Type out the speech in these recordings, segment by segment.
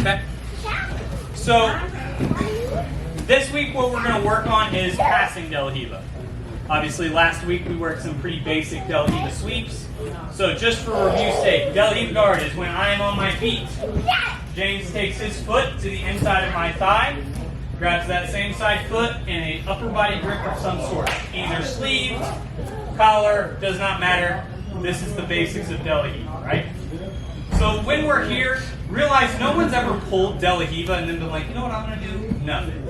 Okay. So this week what we're going to work on is passing De La Riva. Obviously last week we worked some pretty basic De La Riva sweeps. So just for review's sake, De La Riva guard is when I am on my feet. James takes his foot to the inside of my thigh, grabs that same side foot in an upper body grip of some sort. Either sleeve, collar, does not matter. This is the basics of De La Riva, right? So when we're here, realize no one's ever pulled De La Riva and then been like, you know what I'm going to do? Nothing.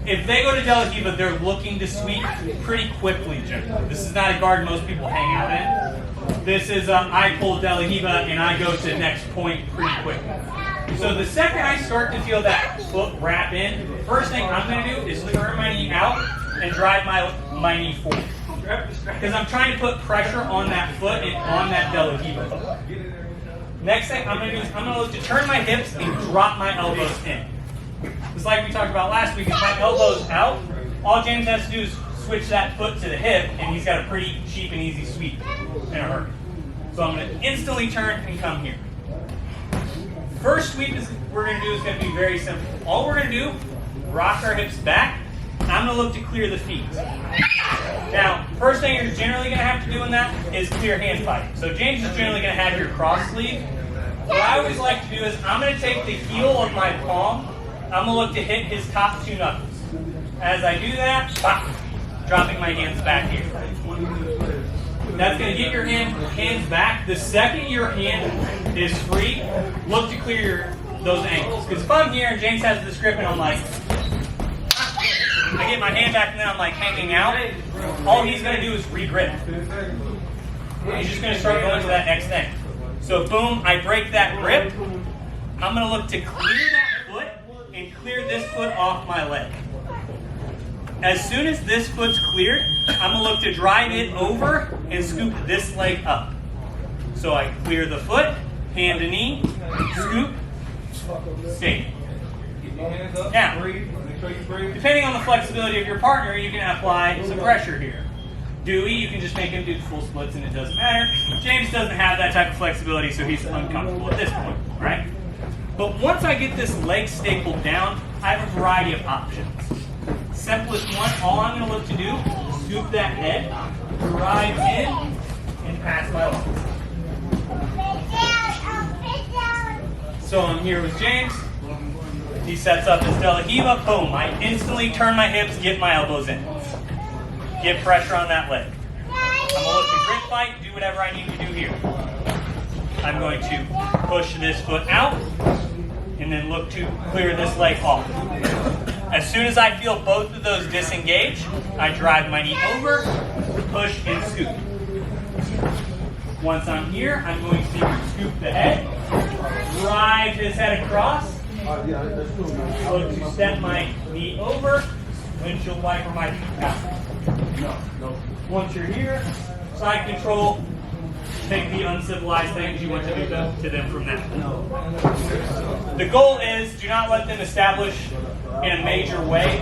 If they go to De La Riva, they're looking to sweep pretty quickly generally. This is not a guard most people hang out in. This is I pull De La Riva and I go to the next point pretty quickly. So the second I start to feel that foot wrap in, the first thing I'm going to do is turn my knee out and drive my knee forward. Because I'm trying to put pressure on that foot and on that De La Riva. Next thing I'm going to do is I'm going to look to turn my hips and drop my elbows in. Just like we talked about last week, if my elbow's out, all James has to do is switch that foot to the hip, and he's got a pretty cheap and easy sweep in a hurry. So I'm going to instantly turn and come here. First sweep we're going to do is going to be very simple. All we're going to do, rock our hips back. I'm going to look to clear the feet. Now, first thing you're generally going to have to do in that is clear hand fighting. So James is generally going to have your cross sleeve. What I always like to do is I'm going to take the heel of my palm. I'm going to look to hit his top two knuckles. As I do that, pop, dropping my hands back here. That's going to get your hands back. The second your hand is free, look to clear those ankles. Because if I'm here and James has this grip and I'm like, I get my hand back and then I'm like hanging out, all he's going to do is re-grip. He's just going to start going to that next thing. So boom, I break that grip. I'm going to look to clear that foot and clear this foot off my leg. As soon as this foot's cleared, I'm going to look to drive it over and scoop this leg up. So I clear the foot, hand to knee, scoop, stay. Now, depending on the flexibility of your partner, you can apply some pressure here. Dewey, you can just make him do full splits and it doesn't matter. James doesn't have that type of flexibility, so he's uncomfortable at this point, right? But once I get this leg stapled down, I have a variety of options. Simplest one, all I'm going to look to do is scoop that head, drive in, and pass my legs. So I'm here with James. He sets up his De La Riva, boom. I instantly turn my hips, get my elbows in. Get pressure on that leg. I'm going to look to grip fight, do whatever I need to do here. I'm going to push this foot out, and then look to clear this leg off. As soon as I feel both of those disengage, I drive my knee over, push, and scoop. Once I'm here, I'm going to scoop the head, drive his head across, look to step my knee over, windshield wiper my feet out. Once you're here, side control, take the uncivilized things you want to do to them from that. The goal is do not let them establish in a major way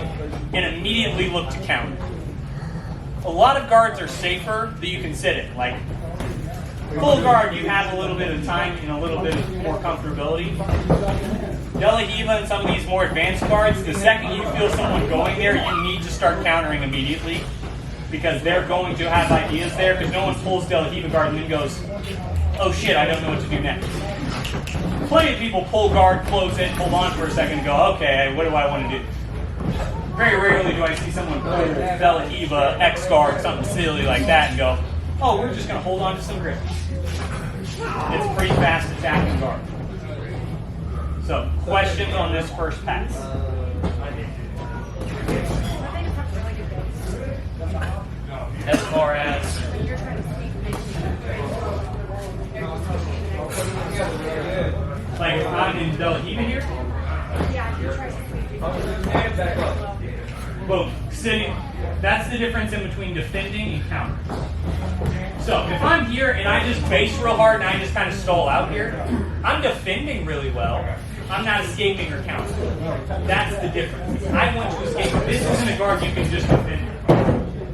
and immediately look to counter. A lot of guards are safer that you can sit in. Like full guard, you have a little bit of time and a little bit of more comfortability. De La Riva and some of these more advanced guards, the second you feel someone going there, you need to start countering immediately because they're going to have ideas there because no one pulls De La Riva guard and then goes, oh shit, I don't know what to do next. Plenty of people pull guard, close it, hold on for a second and go, okay, what do I want to do? Very rarely do I see someone pull De La Riva, X guard, something silly like that and go, oh, we're just going to hold on to some grip. It's a pretty fast attacking guard. So, questions on this first pass? As far as like if I'm in De La Riva here? Yeah, you try to Boom. Sitting. That's the difference in between defending and counter. So if I'm here and I just base real hard and I just kind of stall out here, I'm defending really well. I'm not escaping or countering. That's the difference. I want to escape. This isn't a guard you can just defend.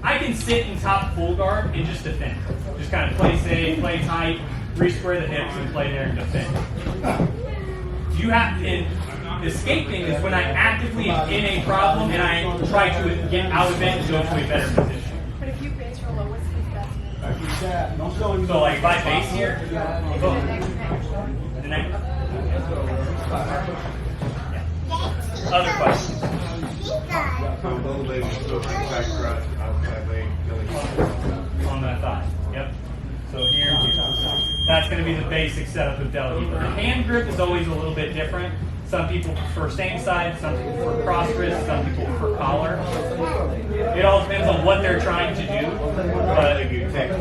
I can sit in top full guard and just defend. Just kind of play safe, play tight, re-square the hips, and play there and defend. You have to, escaping is when I actively am in a problem and I try to get out of it and go to a better position. But if you base real low, what's his best? So like if I base here, boom. The next. Yeah. Other questions? On that thigh. Yep. So here, that's going to be the basic setup of del Hiva. The hand grip is always a little bit different. Some people prefer same side, some people prefer cross wrist, some people prefer collar. It all depends on what they're trying to do. But if you take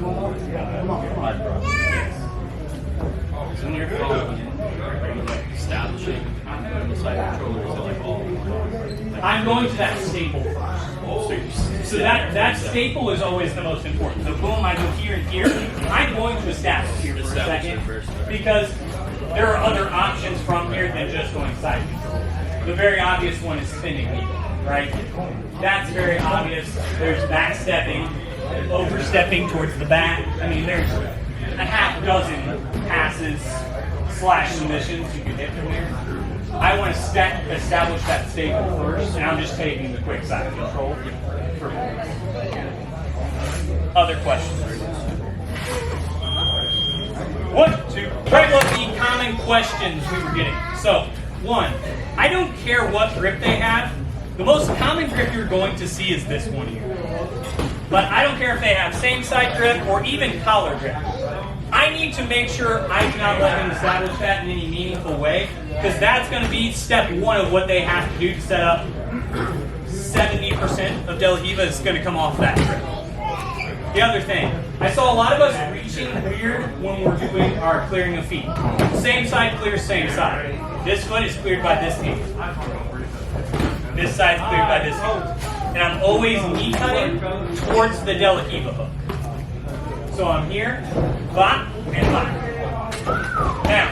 When you're following it, are you like establishing the side controller? Is it like all one? I'm going to that staple first. So that staple is always the most important. So boom, I go here and here. I'm going to establish here for a second because there are other options from here than just going side control. The very obvious one is spinning knee, right? That's very obvious. There's back stepping, overstepping towards the back. I mean, there's a half dozen passes / submissions you can hit from here. I want to establish that staple first, and I'm just taking the quick side control for moments. Other questions? One, two, right. Look, the common questions we were getting. So, one, I don't care what grip they have. The most common grip you're going to see is this one here. But I don't care if they have same side grip or even collar grip. I need to make sure I do not let them establish that in any meaningful way, because that's going to be step one of what they have to do to set up 70% of del Hiva is going to come off that grip. The other thing, I saw a lot of us reaching weird when we're doing our clearing of feet. Same side clears same side. This foot is cleared by this knee. This side is cleared by this knee. And I'm always knee cutting towards the del Hiva hook. So I'm here, bop, and bop. Now,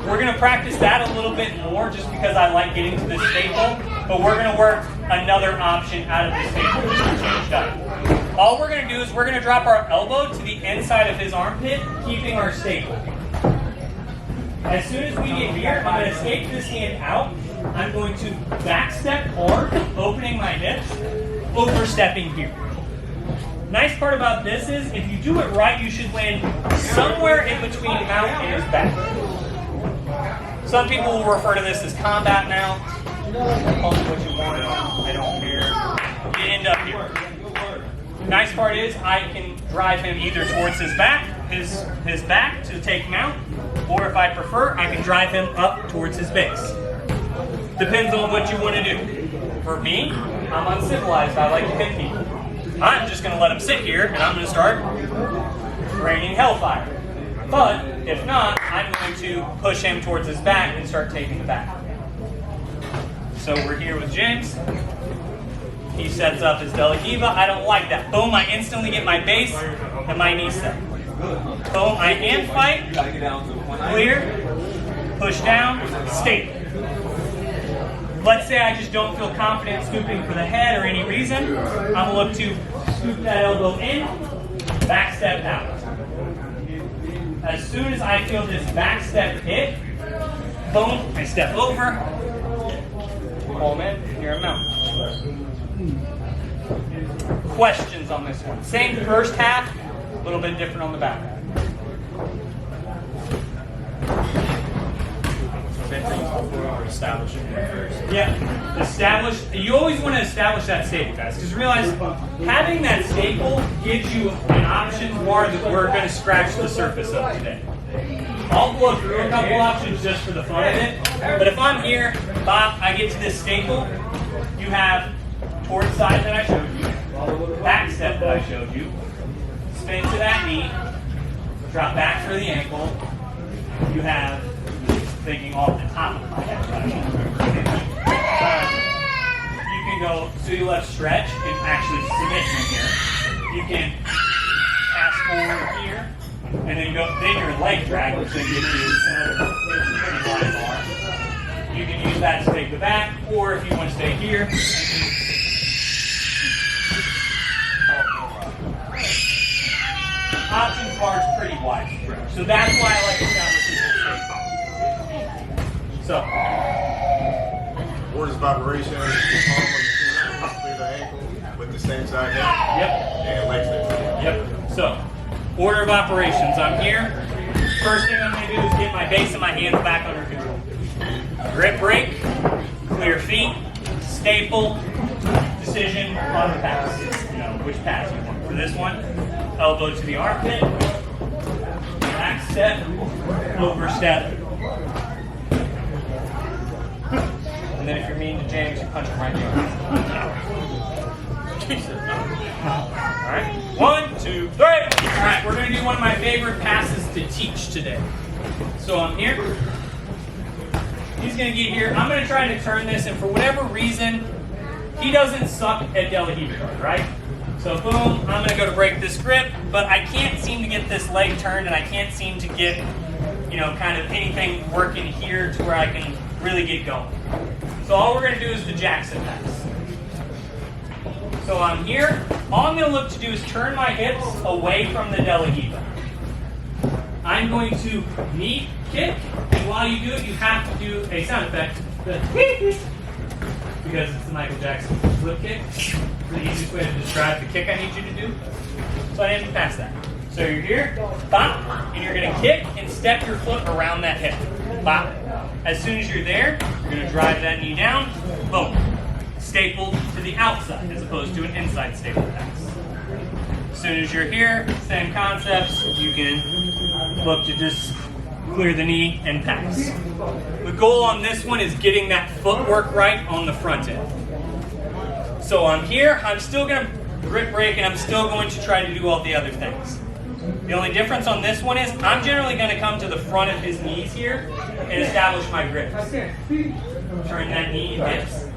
we're going to practice that a little bit more just because I like getting to this staple, but we're going to work another option out of the staple to change up. All we're going to do is we're going to drop our elbow to the inside of his armpit, keeping our staple. As soon as we get here, I'm going to escape this hand out. I'm going to back step hard, opening my hips, overstepping here. Nice part about this is, if you do it right, you should land somewhere in between mount and his back. Some people will refer to this as combat mount. Call it what you want. I don't care. You end up here. Nice part is, I can drive him either towards his back to take mount, or if I prefer, I can drive him up towards his base. Depends on what you want to do. For me, I'm uncivilized. I like to hit people. I'm just going to let him sit here, and I'm going to start raining hellfire. But if not, I'm going to push him towards his back and start taking the back. So we're here with James. He sets up his del Hiva. I don't like that. Boom, I instantly get my base and my knee set. Boom, I hand fight. Clear. Push down. Staple. Let's say I just don't feel confident scooping for the head or any reason. I'm going to look to scoop that elbow in, back step out. As soon as I feel this back step hit, boom, I step over, pull him in, here I'm out. Questions on this one? Same first half, a little bit different on the back half. Establishing it first. Yeah, you always want to establish that staple, guys, because realize having that staple gives you an option more that we're going to scratch the surface of today. I'll go through a couple options just for the fun of it, but if I'm here, Bob, I get to this staple, you have towards side that I showed you, back step that I showed you, spin to that knee, drop back for the ankle, you have thinking off the top of my head. You can go to left stretch and actually submission here. You can pass forward here, and then your leg drag, which then gives you another pretty wide bar. You can use that to take the back, or if you want to stay here, option bar is pretty wide. So that's why I like establishing this staple. So, Orders of operation, palm of the feet, clear the ankle with the same side hip, yep, and leg extension. yep. So, order of operations. I'm here. First thing I'm going to do is get my base and my hands back under control. Grip break, clear feet, staple, decision on the pass. You know, which pass you want. For this one, elbow to the armpit, back step, overstep. And then if you're mean to James, you punch him right in the arm. Alright, 1, 2, 3. Alright, we're going to do one of my favorite passes to teach today. So I'm here. He's going to get here. I'm going to try to turn this, and for whatever reason, he doesn't suck at De La Riva guard, right? So boom, I'm going to go to break this grip, but I can't seem to get this leg turned, and I can't seem to get, you know, kind of anything working here to where I can really get going. So all we're going to do is the Jackson pass. So I'm here. All I'm going to look to do is turn my hips away from the De La Riva. I'm going to knee kick, and while you do it, you have to do a sound effect. Because it's the Michael Jackson flip kick. It's the easiest way to describe the kick I need you to do. So I need to pass that. So you're here, bop, and you're going to kick and step your foot around that hip. Bop. As soon as you're there, you're going to drive that knee down, boom. Stapled to the outside as opposed to an inside staple pass. As soon as you're here, same concepts, you can look to just clear the knee and pass. The goal on this one is getting that footwork right on the front end. So I'm here, I'm still going to grip break, and I'm still going to try to do all the other things. The only difference on this one is I'm generally going to come to the front of his knees here and establish my grips. Turn that knee and hips,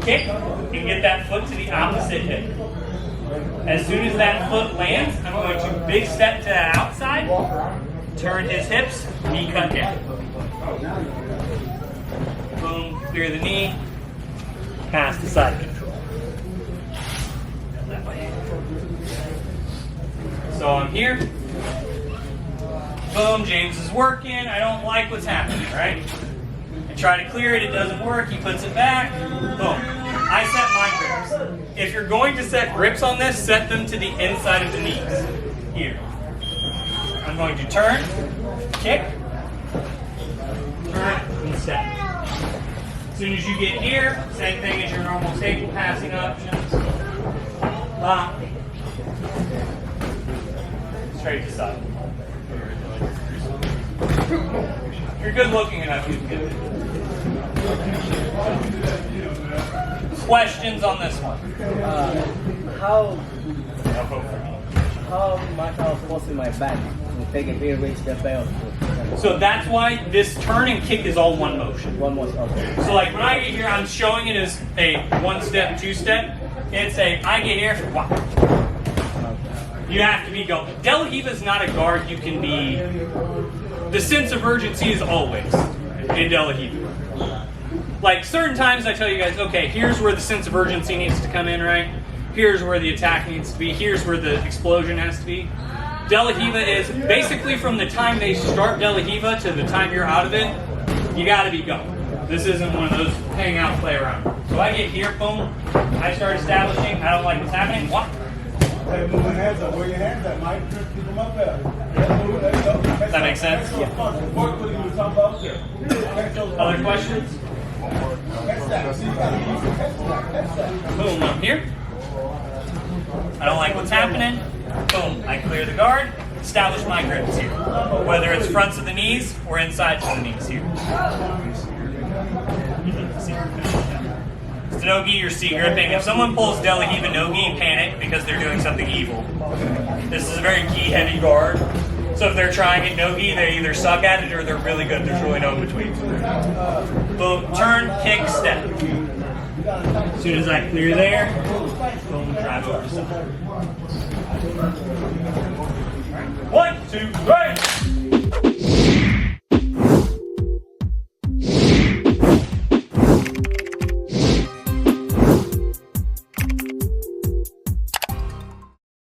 kick, and get that foot to the opposite hip. As soon as that foot lands, I'm going to big step to the outside, turn his hips, knee cut down. Boom, clear the knee, pass the side control. That way. So I'm here. Boom, James is working. I don't like what's happening, right? I try to clear it, it doesn't work. He puts it back. Boom. I set my grips. If you're going to set grips on this, set them to the inside of the knees. Here. I'm going to turn, kick, turn, and step. As soon as you get here, same thing as your normal staple passing options. Bop. Straight to side. If you're good looking enough, you can get it. Questions on this one? How much I was forcing my back to take it here, reach the belt? So that's why this turn and kick is all one motion. One more, okay. So like when I get here, I'm showing it as a 1-step, 2-step. It's a, I get here, wow. You have to be going. De La Riva is not a guard you can be. The sense of urgency is always in De La Riva. Like certain times I tell you guys, okay, here's where the sense of urgency needs to come in, right? Here's where the attack needs to be. Here's where the explosion has to be. De La Riva is basically from the time they start De La Riva to the time you're out of it, you gotta be going. This isn't one of those hang out, play around. So I get here, boom, I start establishing, I don't like what's happening, what? Hey, move your hands up. Where your hands at, Mike? Keep them up there. Does that make sense? Other questions? Boom, I'm here. I don't like what's happening. Boom, I clear the guard, establish my grips here. Whether it's fronts of the knees or insides of the knees here. It's no-gi, you're C-gripping. If someone pulls De La Riva no-gi, panic because they're doing something evil. This is a very gi-heavy guard. So if they're trying it no-gi, they either suck at it or they're really good. There's really no in-between. Boom, turn, kick, step. As soon as I clear there, boom, drive over to side. 1, 2, 3.